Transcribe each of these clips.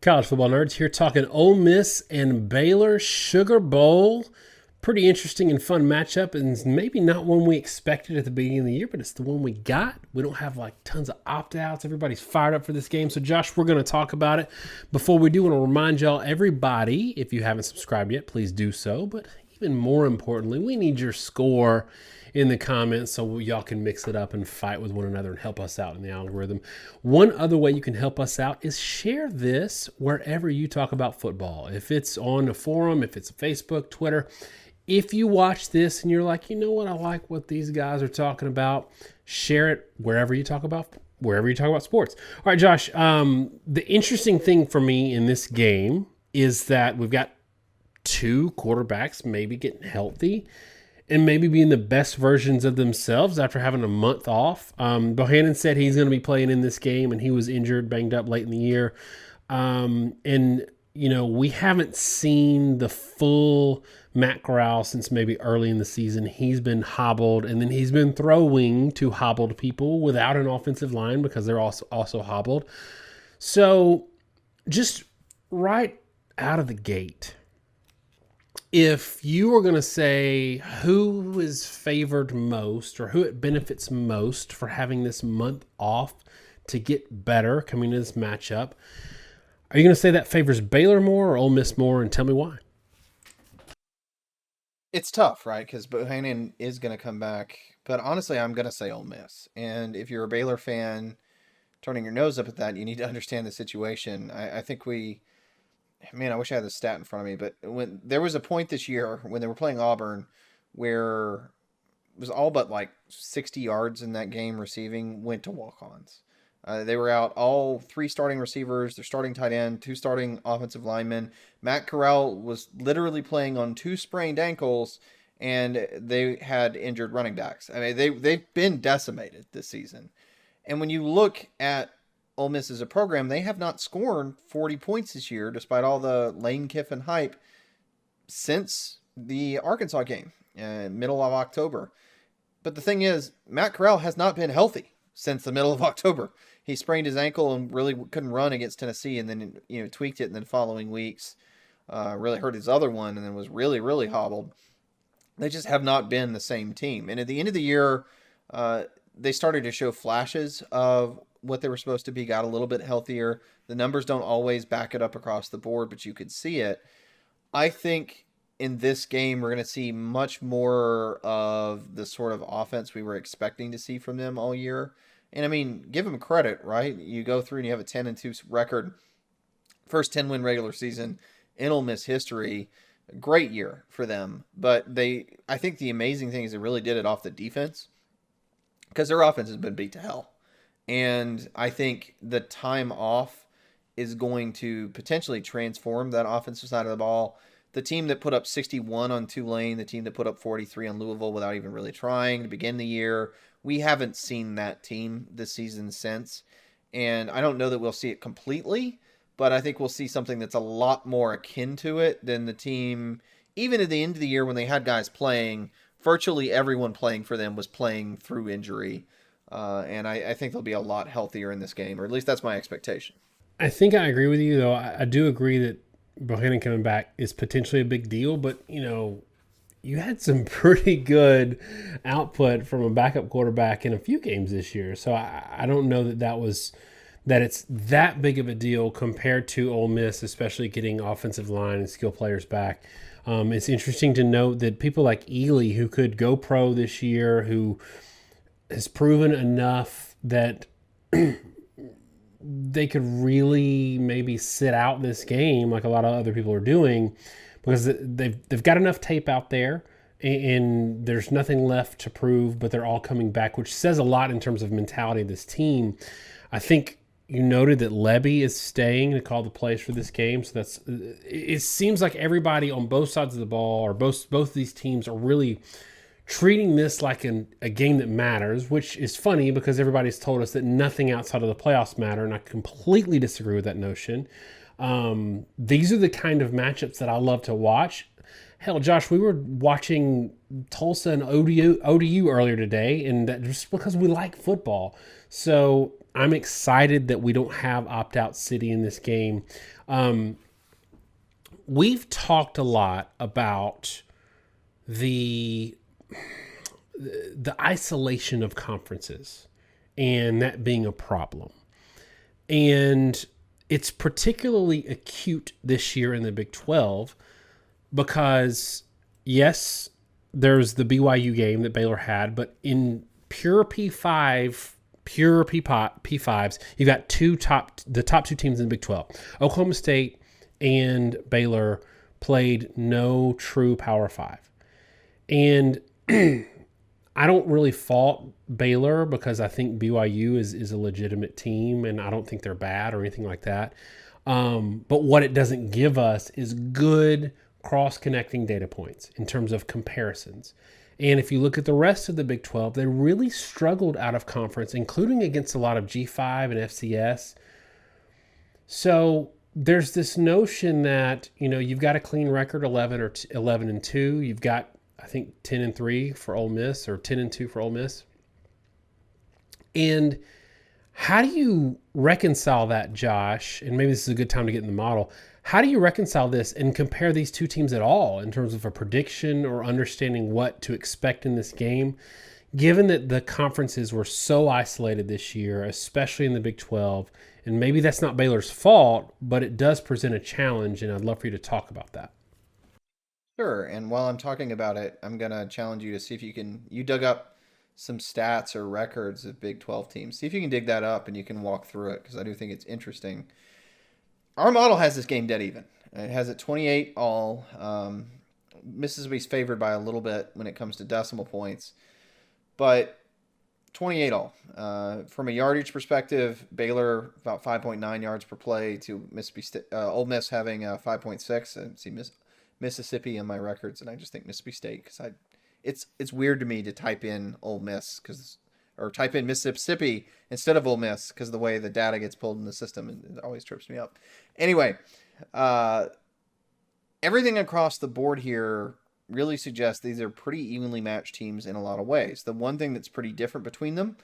College football nerds here talking Ole Miss and Baylor Sugar Bowl. Pretty interesting and fun matchup, and maybe not one we expected at the beginning of the year, but it's the one we got. We don't have like tons of opt-outs. Everybody's fired up for this game. So Josh, we're going to talk about it. Before we do, I want to remind y'all, everybody, if you haven't subscribed yet, please do so. But even more importantly, we need your score in the comments so y'all can mix it up and fight with one another and help us out in the algorithm. One other way you can help us out is share this wherever you talk about football. If it's on a forum, if it's Facebook, Twitter, if you watch this and you're like, you know what, I like what these guys are talking about, share it wherever you talk about sports. All right, Josh, the interesting thing for me in this game is that we've got two quarterbacks maybe getting healthy and maybe being the best versions of themselves after having a month off. Bohanon said he's going to be playing in this game, and he was injured, banged up late in the year. And, you know, we haven't seen the full Matt Corral since maybe early in the season. He's been hobbled, and then he's been throwing to hobbled people without an offensive line because they're also hobbled. So just right out of the gate, if you were going to say who is favored most or who it benefits most for having this month off to get better coming into this matchup, are you going to say that favors Baylor more or Ole Miss more, and tell me why? It's tough, right? Because Bohanon is going to come back. But honestly, I'm going to say Ole Miss. And if you're a Baylor fan turning your nose up at that, you need to understand the situation. I think I wish I had the stat in front of me, but when there was a point this year when they were playing Auburn where it was all but like 60 yards in that game receiving went to walk-ons. They were out all three starting receivers, their starting tight end, two starting offensive linemen. Matt Corral was literally playing on two sprained ankles, and they had injured running backs. I mean, they've been decimated this season. And when you look at Ole Miss as a program, they have not scored 40 points this year, despite all the Lane Kiffin hype, since the Arkansas game, middle of October. But the thing is, Matt Corral has not been healthy since the middle of October. He sprained his ankle and really couldn't run against Tennessee, and then tweaked it, and then following weeks really hurt his other one, and then was really, really hobbled. They just have not been the same team. And at the end of the year, they started to show flashes of what they were supposed to be, got a little bit healthier. The numbers don't always back it up across the board, but you could see it. I think in this game, we're going to see much more of the sort of offense we were expecting to see from them all year. And I mean, give them credit, right? You go through and you have a 10-2 record, first 10-win regular season in Ole Miss history. Great year for them. But I think the amazing thing is they really did it off the defense, because their offense has been beat to hell. And I think the time off is going to potentially transform that offensive side of the ball. The team that put up 61 on Tulane, the team that put up 43 on Louisville without even really trying to begin the year, we haven't seen that team this season since. And I don't know that we'll see it completely, but I think we'll see something that's a lot more akin to it than the team, even at the end of the year when they had guys playing, virtually everyone playing for them was playing through injury. And I think they'll be a lot healthier in this game, or at least that's my expectation. I think I agree with you, though. I do agree that Bohanon coming back is potentially a big deal, but, you had some pretty good output from a backup quarterback in a few games this year. So I don't know that it's that big of a deal compared to Ole Miss, especially getting offensive line and skill players back. It's interesting to note that people like Ely, who could go pro this year, who has proven enough that they could really maybe sit out this game like a lot of other people are doing, because they've got enough tape out there and there's nothing left to prove, but they're all coming back, which says a lot in terms of mentality of this team. I think you noted that Lebby is staying to call the plays for this game. So it seems like everybody on both sides of the ball, or both of these teams, are really treating this like a game that matters, which is funny because everybody's told us that nothing outside of the playoffs matter, and I completely disagree with that notion. These are the kind of matchups that I love to watch. Hell, Josh, we were watching Tulsa and ODU earlier today, and that just because we like football. So I'm excited that we don't have opt-out city in this game. We've talked a lot about the isolation of conferences and that being a problem. And it's particularly acute this year in the Big 12 because, yes, there's the BYU game that Baylor had, but in pure P5, pure P5s, you've got the top two teams in the Big 12. Oklahoma State and Baylor played no true Power 5. And I don't really fault Baylor because I think BYU is a legitimate team and I don't think they're bad or anything like that. But what it doesn't give us is good cross-connecting data points in terms of comparisons. And if you look at the rest of the Big 12, they really struggled out of conference, including against a lot of G5 and FCS. So there's this notion that, you've got a clean record, 11-2. You've got, I think, 10-3 for Ole Miss or 10-2 for Ole Miss. And how do you reconcile that, Josh? And maybe this is a good time to get in the model. How do you reconcile this and compare these two teams at all in terms of a prediction or understanding what to expect in this game, given that the conferences were so isolated this year, especially in the Big 12? And maybe that's not Baylor's fault, but it does present a challenge, and I'd love for you to talk about that. Sure. And while I'm talking about it, I'm going to challenge you to see if you dug up some stats or records of Big 12 teams. See if you can dig that up and you can walk through it because I do think it's interesting. Our model has this game dead even. It has it 28 all. Mississippi's favored by a little bit when it comes to decimal points, but 28 all. From a yardage perspective, Baylor about 5.9 yards per play to Ole Miss having 5.6. I see Mississippi in my records, and I just think Mississippi State because it's weird to me to type in Ole Miss or type in Mississippi instead of Ole Miss because of the way the data gets pulled in the system, and it always trips me up. Anyway, everything across the board here really suggests these are pretty evenly matched teams in a lot of ways. The one thing that's pretty different between them,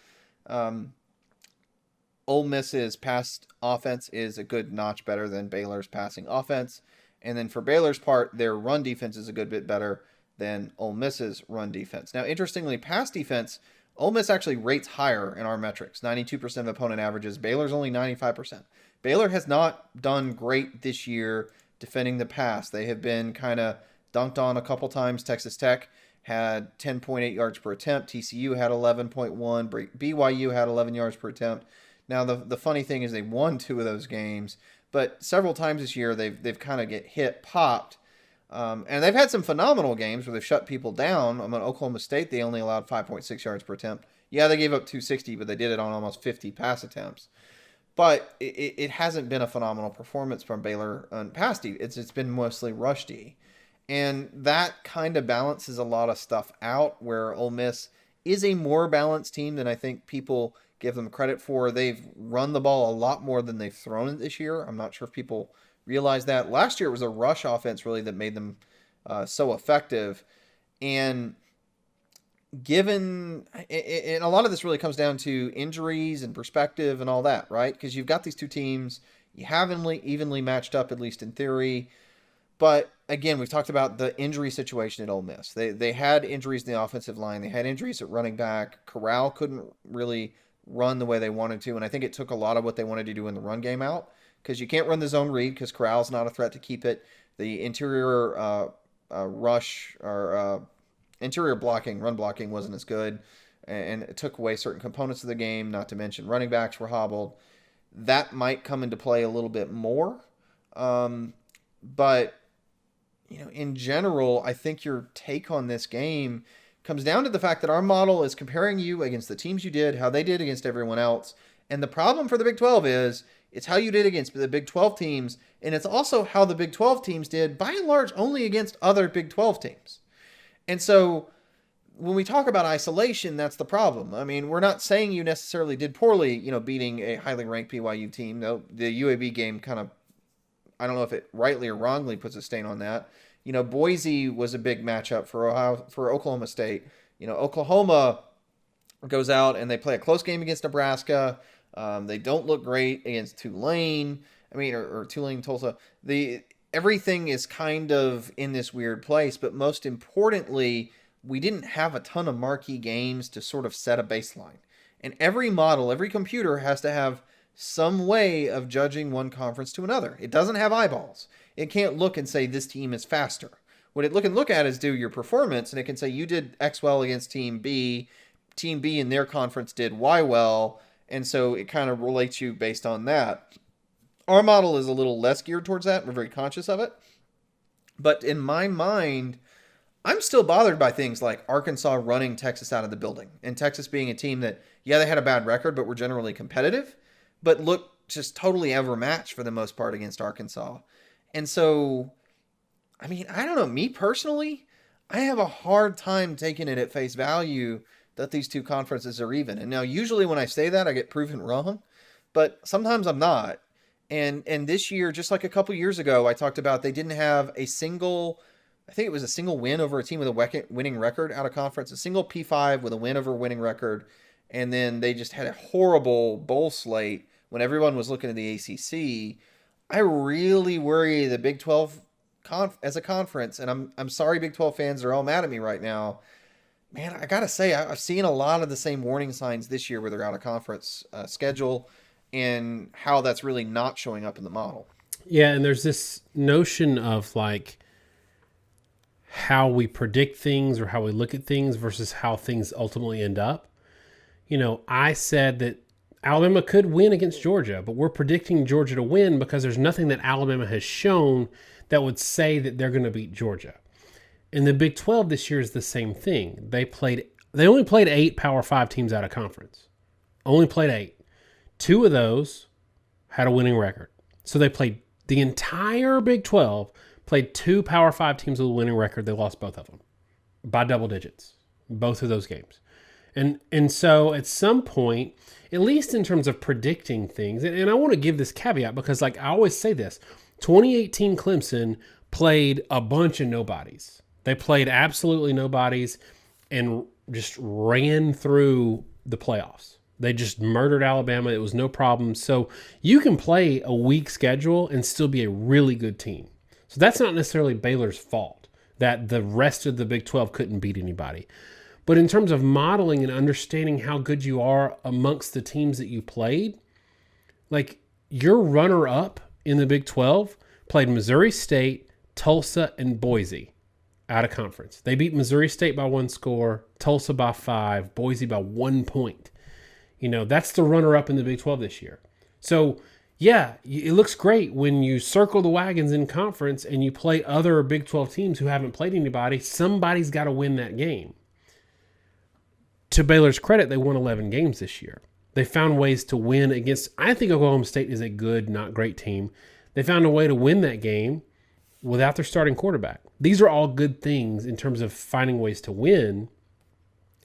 Ole Miss's pass offense is a good notch better than Baylor's passing offense. And then for Baylor's part, their run defense is a good bit better than Ole Miss's run defense. Now, interestingly, pass defense, Ole Miss actually rates higher in our metrics, 92% of opponent averages. Baylor's only 95%. Baylor has not done great this year defending the pass. They have been kind of dunked on a couple times. Texas Tech had 10.8 yards per attempt. TCU had 11.1. BYU had 11 yards per attempt. Now, the funny thing is they won 2 of those games, but several times this year they've kind of popped. And they've had some phenomenal games where they've shut people down. I'm on Oklahoma State. They only allowed 5.6 yards per attempt. Yeah, they gave up 260, but they did it on almost 50 pass attempts. But it hasn't been a phenomenal performance from Baylor on pass D. It's been mostly rush D. And that kind of balances a lot of stuff out where Ole Miss is a more balanced team than I think people give them credit for. They've run the ball a lot more than they've thrown it this year. I'm not sure if people realize that. Last year it was a rush offense really that made them so effective. And and a lot of this really comes down to injuries and perspective and all that, right? Because you've got these two teams, you have evenly matched up, at least in theory. But again, we've talked about the injury situation at Ole Miss. They had injuries in the offensive line. They had injuries at running back. Corral couldn't really run the way they wanted to. And I think it took a lot of what they wanted to do in the run game out. Because you can't run the zone read because Corral's not a threat to keep it. The interior rush or interior run blocking wasn't as good. And it took away certain components of the game, not to mention running backs were hobbled. That might come into play a little bit more. But, in general, I think your take on this game comes down to the fact that our model is comparing you against the teams you did, how they did against everyone else. And the problem for the Big 12 is it's how you did against the Big 12 teams, and it's also how the Big 12 teams did, by and large, only against other Big 12 teams. And so when we talk about isolation, that's the problem. I mean, we're not saying you necessarily did poorly, beating a highly ranked BYU team. No, the UAB game kind of, I don't know if it rightly or wrongly puts a stain on that. Boise was a big matchup for Oklahoma State. Oklahoma goes out and they play a close game against Nebraska. They don't look great against Tulane. Or Tulane, Tulsa. Everything is kind of in this weird place, but most importantly, we didn't have a ton of marquee games to sort of set a baseline. And every model, every computer has to have some way of judging one conference to another. It doesn't have eyeballs. It can't look and say this team is faster. What it can look at is do your performance, and it can say you did X well against Team B. Team B in their conference did Y well, and so it kind of relates you based on that. Our model is a little less geared towards that. We're very conscious of it. But in my mind, I'm still bothered by things like Arkansas running Texas out of the building, and Texas being a team that, they had a bad record, but were generally competitive, but looked just totally overmatched for the most part against Arkansas. And so, I don't know. Me personally, I have a hard time taking it at face value that these two conferences are even. And now, usually when I say that, I get proven wrong, but sometimes I'm not. And this year, just like a couple years ago, I talked about they didn't have a single win over a team with a winning record out of conference, a single P5 with a win over a winning record. And then they just had a horrible bowl slate when everyone was looking at the ACC. I really worry the Big 12 as a conference, and I'm sorry Big 12 fans are all mad at me right now. Man, I got to say, I've seen a lot of the same warning signs this year with their out-of-conference schedule and how that's really not showing up in the model. Yeah, and there's this notion of like how we predict things or how we look at things versus how things ultimately end up. I said that Alabama could win against Georgia, but we're predicting Georgia to win because there's nothing that Alabama has shown that would say that they're going to beat Georgia. And the Big 12 this year is the same thing. They only played 8 Power 5 teams out of conference. Only played 8. 2 of those had a winning record. So they played the entire Big 12, played 2 Power 5 teams with a winning record. They lost both of them by double digits, both of those games. And so at some point, at least in terms of predicting things, and I want to give this caveat because I always say this, 2018 Clemson played a bunch of nobodies. They played absolutely nobodies and just ran through the playoffs. They just murdered Alabama. It was no problem. So you can play a weak schedule and still be a really good team. So that's not necessarily Baylor's fault that the rest of the Big 12 couldn't beat anybody. But in terms of modeling and understanding how good you are amongst the teams that you played, your runner-up in the Big 12 played Missouri State, Tulsa, and Boise out of conference. They beat Missouri State by 1 score, Tulsa by 5, Boise by 1 point. That's the runner-up in the Big 12 this year. So, yeah, it looks great when you circle the wagons in conference and you play other Big 12 teams who haven't played anybody. Somebody's got to win that game. To Baylor's credit, they won 11 games this year. They found ways to win against, I think Oklahoma State is a good, not great team. They found a way to win that game without their starting quarterback. These are all good things in terms of finding ways to win.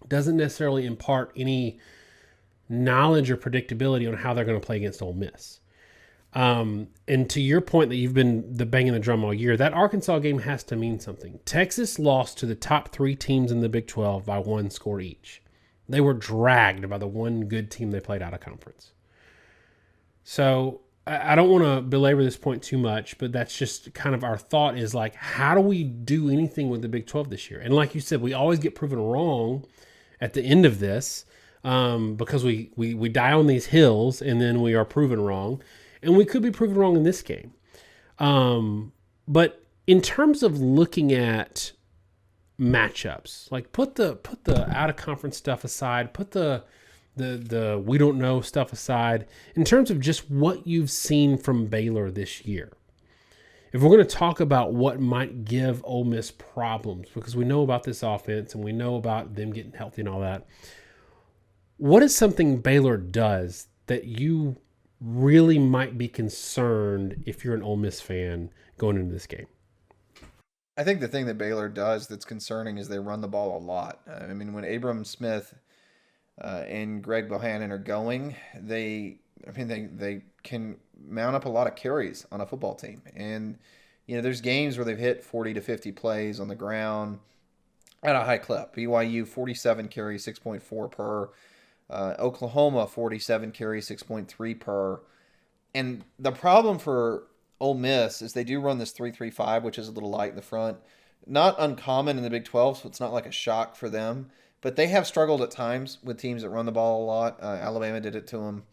Doesn't necessarily impart any knowledge or predictability on how they're going to play against Ole Miss. And to your point that you've been banging the drum all year, that Arkansas game has to mean something. Texas lost to the top 3 teams in the Big 12 by 1 score each. They were dragged by the one good team they played out of conference. So I don't want to belabor this point too much, but that's just kind of our thought is how do we do anything with the Big 12 this year? And like you said, we always get proven wrong at the end of this because we die on these hills and then we are proven wrong. And we could be proven wrong in this game. But in terms of looking at matchups, put the out of conference stuff aside, put the we don't know stuff aside, in terms of just what you've seen from Baylor this year. If we're going to talk about what might give Ole Miss problems, because we know about this offense and we know about them getting healthy and all that, what is something Baylor does that you really might be concerned if you're an Ole Miss fan going into this game? I think the thing that Baylor does that's concerning is they run the ball a lot. When Abram Smith and Gerry Bohanon are going, they can mount up a lot of carries on a football team. And There's games where they've hit 40 to 50 plays on the ground at a high clip. BYU 47 carries, 6.4 per. Oklahoma 47 carries, 6.3 per. And the problem for Ole Miss is they do run this 3-3-5, which is a little light in the front. Not uncommon in the Big 12, so it's not like a shock for them. But they have struggled at times with teams that run the ball a lot. Alabama did it to them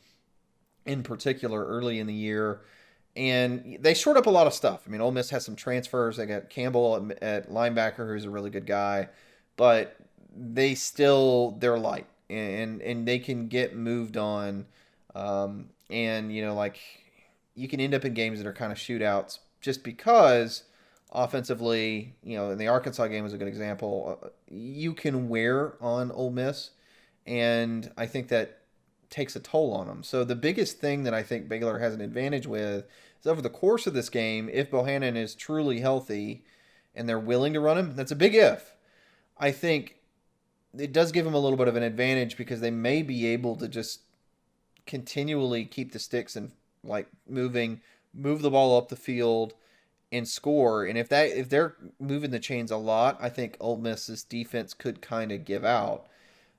in particular early in the year. And they short up a lot of stuff. I mean, Ole Miss has some transfers. They got Campbell at linebacker, who's a really good guy. But they're light. And they can get moved on. And, you can end up in games that are kind of shootouts just because offensively, and the Arkansas game was a good example, you can wear on Ole Miss, and I think that takes a toll on them. So the biggest thing that I think Baylor has an advantage with is over the course of this game, if Bohanon is truly healthy and they're willing to run him, that's a big if. I think it does give them a little bit of an advantage because they may be able to just continually keep the sticks and move the ball up the field and score. And if they're moving the chains a lot, I think Ole Miss's defense could kind of give out.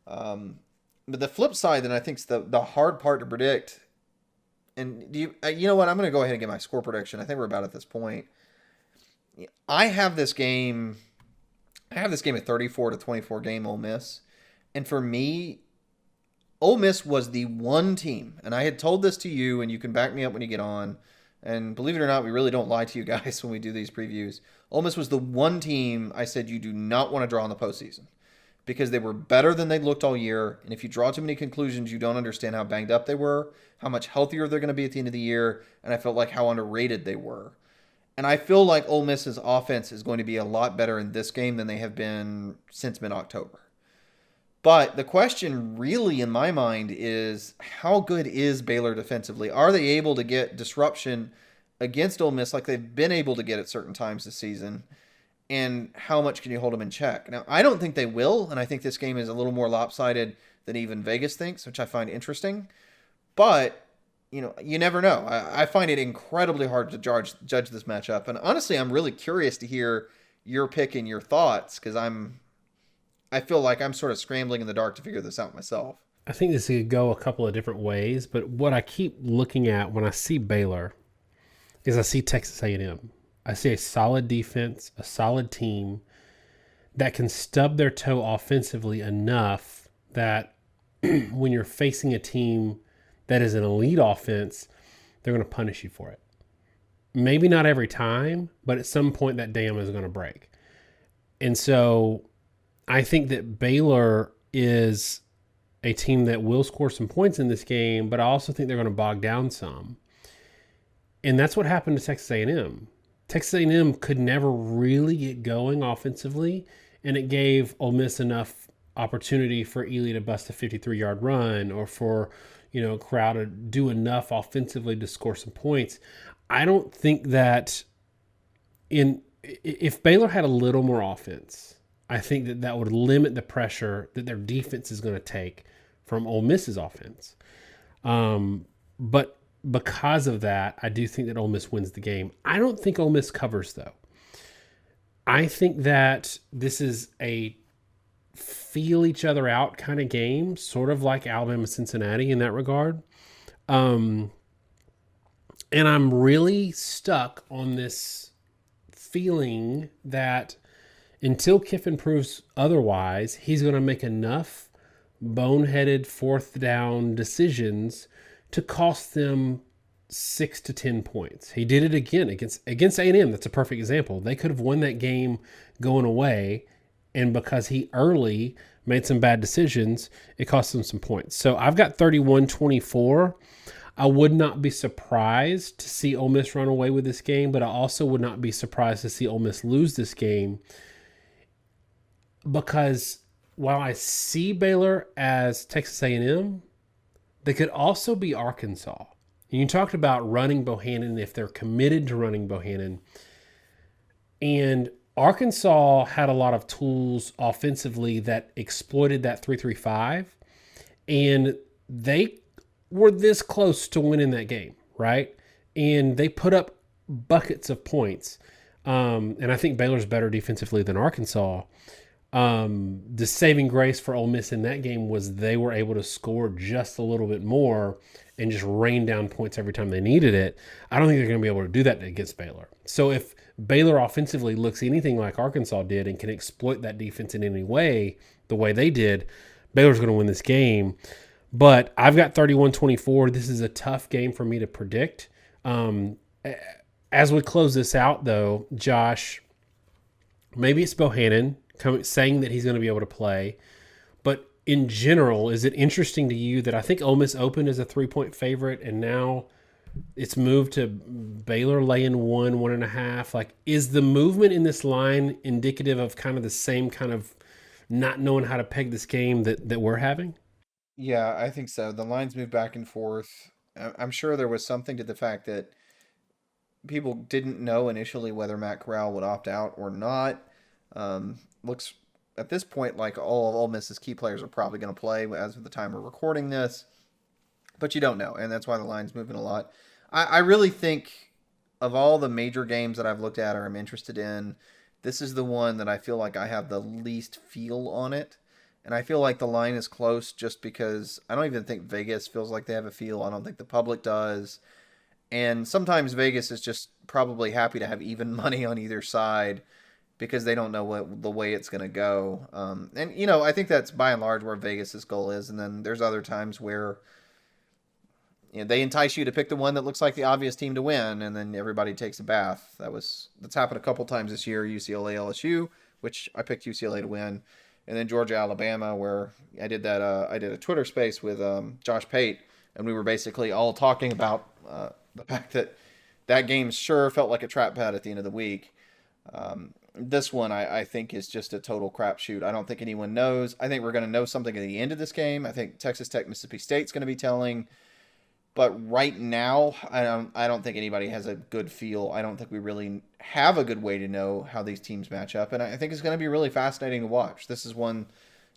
But the flip side, then I think is the hard part to predict. And you know what? I'm going to go ahead and get my score prediction. I think we're about at this point. I have this game a 34-24 game, Ole Miss. And for me, Ole Miss was the one team, and I had told this to you, and you can back me up when you get on. And believe it or not, we really don't lie to you guys when we do these previews. Ole Miss was the one team I said you do not want to draw in the postseason because they were better than they looked all year. And if you draw too many conclusions, you don't understand how banged up they were, how much healthier they're going to be at the end of the year, and I felt like how underrated they were. And I feel like Ole Miss's offense is going to be a lot better in this game than they have been since mid-October. But the question really in my mind is how good is Baylor defensively? Are they able to get disruption against Ole Miss like they've been able to get at certain times this season? And how much can you hold them in check? Now, I don't think they will, and I think this game is a little more lopsided than even Vegas thinks, which I find interesting. But, you never know. I find it incredibly hard to judge this matchup. And honestly, I'm really curious to hear your pick and your thoughts because I feel like I'm sort of scrambling in the dark to figure this out myself. I think this could go a couple of different ways, but what I keep looking at when I see Baylor is I see Texas A&M. I see a solid defense, a solid team that can stub their toe offensively enough that when you're facing a team that is an elite offense, they're going to punish you for it. Maybe not every time, but at some point that dam is going to break. And so I think that Baylor is a team that will score some points in this game, but I also think they're going to bog down some. And that's what happened to Texas A&M. Texas A&M could never really get going offensively, and it gave Ole Miss enough opportunity for Ely to bust a 53-yard run or for, Corral to do enough offensively to score some points. I don't think that if Baylor had a little more offense, I think that would limit the pressure that their defense is going to take from Ole Miss's offense. But because of that, I do think that Ole Miss wins the game. I don't think Ole Miss covers, though. I think that this is a feel each other out kind of game, sort of like Alabama-Cincinnati in that regard. And I'm really stuck on this feeling that until Kiffin proves otherwise, he's going to make enough boneheaded fourth down decisions to cost them 6 to 10 points. He did it again against A&M. That's a perfect example. They could have won that game going away, and because he early made some bad decisions, it cost them some points. So I've got 31-24. I would not be surprised to see Ole Miss run away with this game, but I also would not be surprised to see Ole Miss lose this game because while I see Baylor as Texas A&M, they could also be Arkansas. And you talked about running Bohanon if they're committed to running Bohanon. And Arkansas had a lot of tools offensively that exploited that 3-3-5. And they were this close to winning that game, right? And they put up buckets of points. And I think Baylor's better defensively than Arkansas. The saving grace for Ole Miss in that game was they were able to score just a little bit more and just rain down points every time they needed it. I don't think they're going to be able to do that against Baylor. So if Baylor offensively looks anything like Arkansas did and can exploit that defense in any way, the way they did, Baylor's going to win this game. But I've got 31-24. This is a tough game for me to predict. As we close this out, though, Josh, maybe it's Bohanon saying that he's going to be able to play. But in general, is it interesting to you that I think Ole Miss opened as a 3-point favorite and now it's moved to Baylor laying 1.5? Like, is the movement in this line indicative of kind of the same kind of not knowing how to peg this game that we're having? Yeah, I think so. The lines move back and forth. I'm sure there was something to the fact that people didn't know initially whether Matt Corral would opt out or not. Looks at this point like all of Ole Miss's key players are probably going to play as of the time we're recording this, but you don't know, and that's why the line's moving a lot. I really think of all the major games that I've looked at or I'm interested in, this is the one that I feel like I have the least feel on it. And I feel like the line is close just because I don't even think Vegas feels like they have a feel. I don't think the public does. And sometimes Vegas is just probably happy to have even money on either side because they don't know what the way it's going to go. And, you know, I think that's by and large where Vegas's goal is. And then there's other times where, you know, they entice you to pick the one that looks like the obvious team to win, and then everybody takes a bath. That's happened a couple times this year. UCLA, LSU, which I picked UCLA to win. And then Georgia, Alabama, where I did a Twitter space with Josh Pate, and we were basically all talking about the fact that game sure felt like a trap bet at the end of the week. This one, I think, is just a total crapshoot. I don't think anyone knows. I think we're going to know something at the end of this game. I think Texas Tech, Mississippi State's going to be telling. But right now, I don't think anybody has a good feel. I don't think we really have a good way to know how these teams match up. And I think it's going to be really fascinating to watch. This is one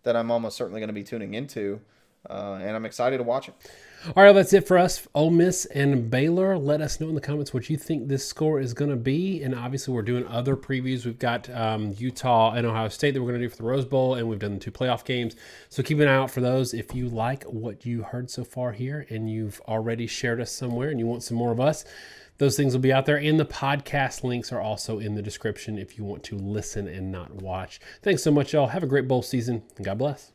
that I'm almost certainly going to be tuning into, and I'm excited to watch it. All right, well, that's it for us, Ole Miss and Baylor. Let us know in the comments what you think this score is going to be. And obviously, we're doing other previews. We've got Utah and Ohio State that we're going to do for the Rose Bowl, and we've done the 2 playoff games. So keep an eye out for those. If you like what you heard so far here and you've already shared us somewhere and you want some more of us, those things will be out there. And the podcast links are also in the description if you want to listen and not watch. Thanks so much, y'all. Have a great bowl season, and God bless.